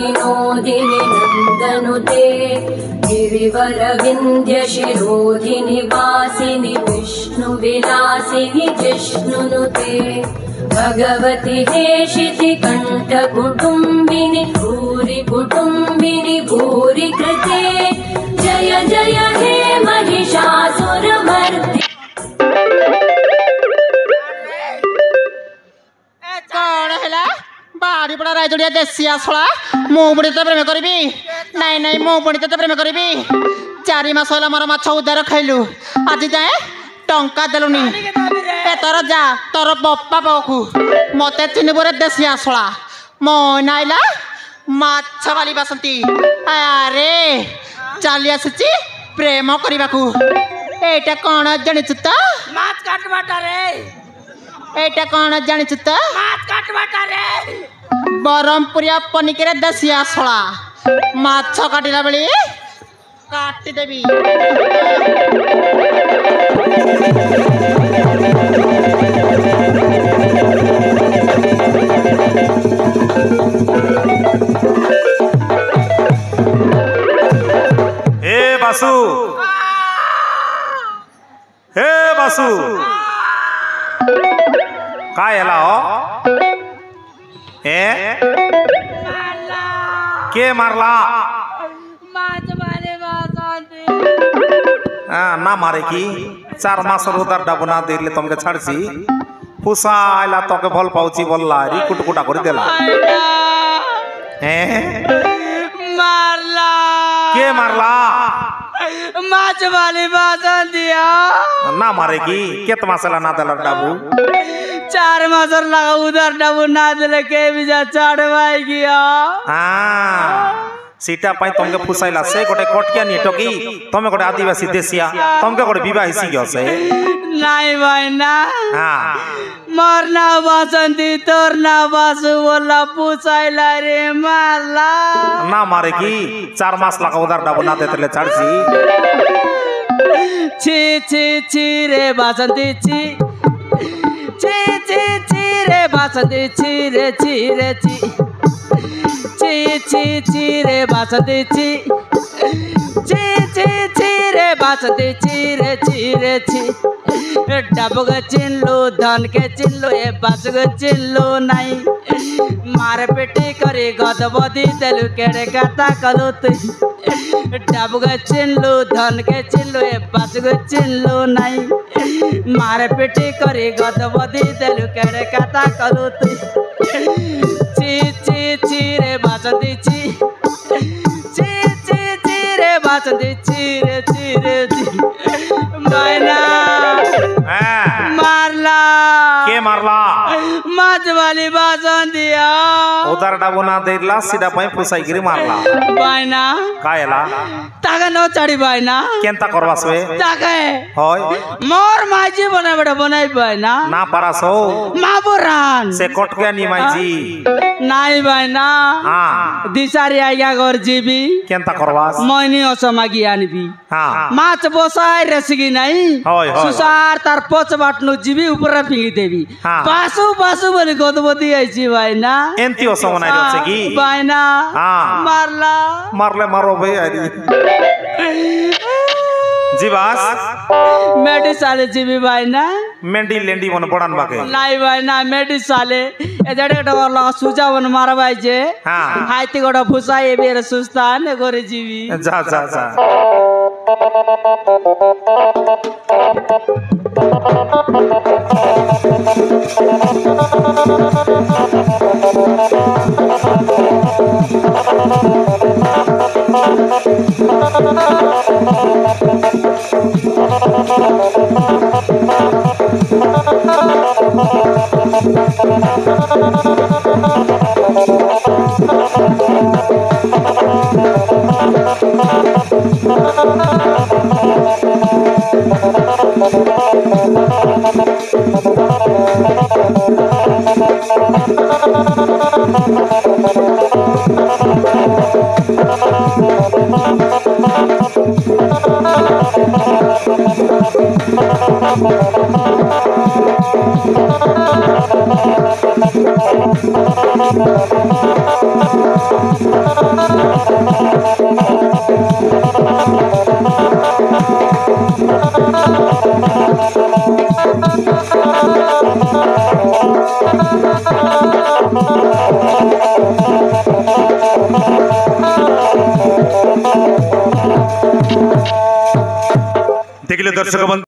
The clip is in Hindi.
विनोदिनि नन्दनुते गिरिवरविन्द्य शिरोधिनि वासिनि विष्णुविलासिनि जिष्णुनुते भगवति हेशिति कण्ठ कुटुम्बिनि भूरि कुटुम्बिनि भूरि कृते जय जय हे महिषासुरमर्दिनि। बाड़ी पड़ा रायजोड़िया देसी आसला मु बुढ़ी तो प्रेम करी नाई नाई मु बुढ़ी तो प्रेम करी 4 मास होला मोर माछ उदार खाइलु आज जाए टंका देलुनी ए तोर जा तोर बप्पा पाखु मते चिन्हबरे देसी आसला मो नाइला माछ वाली बासंती अरे चली आसी प्रेम करने एटा कौन जानिछु तो माछ काटबाटा रे एटा कौन जानिछु तो माछ काटबाटा रे बरमपुरिया पनिके देसी आसला माछ काटिला बेली काटी देवी हे बासु हे बासु काय ହେଲା हो ए के मारला माछ मारे बासंती ना मारे की 4 मास उधार डाबना देले तुमके छाड़सी फुसा आइला तोके भल पाउची बोलला री कुटकुटा कर देला मारला के मारला माछ वाली बासंती ना मारे की केत मासला ना देला डाबू 4 मास लगा उधार डाबू ना देले के बिजा चढ़वाई गया सीटा पाई तुमके फुसाइला से गोटे कटकिया नी टकी तमे गोटे आदिवासी देसिया तुमके गोटे विवाहिसी गसे नहीं भाई ना हां मरना बासंती तोर ना बासु बोला फुसाइला रे मारला ना मारे की 4 मास लगा उधार डाबू ना देतले छाड़सी छी छी छी रे बासंती छी छी छी छी रे बासंती छी रे छी रे छी छी छी छी रे बासंती छी छी छी छी रे बासंती छी रे छी डबग चिल्लो धन के चिल्लो ए बासुग चिल्लो नहीं मार पेटी करी गदबदी देलु केड़े कथा कलु तु डबग चिल्लो धन के चिल्लो ए बासुग चिल्लो नहीं मार पेटी करी गदबदी देलु केड़े कथा कलु तु ची ची ची रे बासंती ची ची ची ची रे बासंती ची रे मैना मारला के मारला माछ वाली बासंती उधार डाबू ना देला सीधा पाई फुसाई गिरी मारला बायना कायला तागा न चढ़ी बायना केनता करवासवे तागा होय मोर माजी बना बेटा बनाई बायना ना पारासो माबुरान से कटकिया नी माईजी नाई बायना हां दिसारी आइया घर जीबी केनता करवास मैनी असमागी आनबी हां माछ बसाई रेसगी नहीं होय होय सुसार तार पछ बाटनु जीबी ऊपर फिंगी देवी बासु बासु बोली गदबदी आइची बायना एंती असमनाई रछे की बायना हां मारला मारले मारो भाई अरे जीवास मेडी साले जीबी बायना मेंडी लेंडी मन पड़ान बाके नाई बायना मेडी साले ए जड़े डर लगा सुजा वन मारबाई जे हां हाइती गोडा फुसाई बेर सुस्तान करे जीवी जा जा जा देखले दर्शक बंधु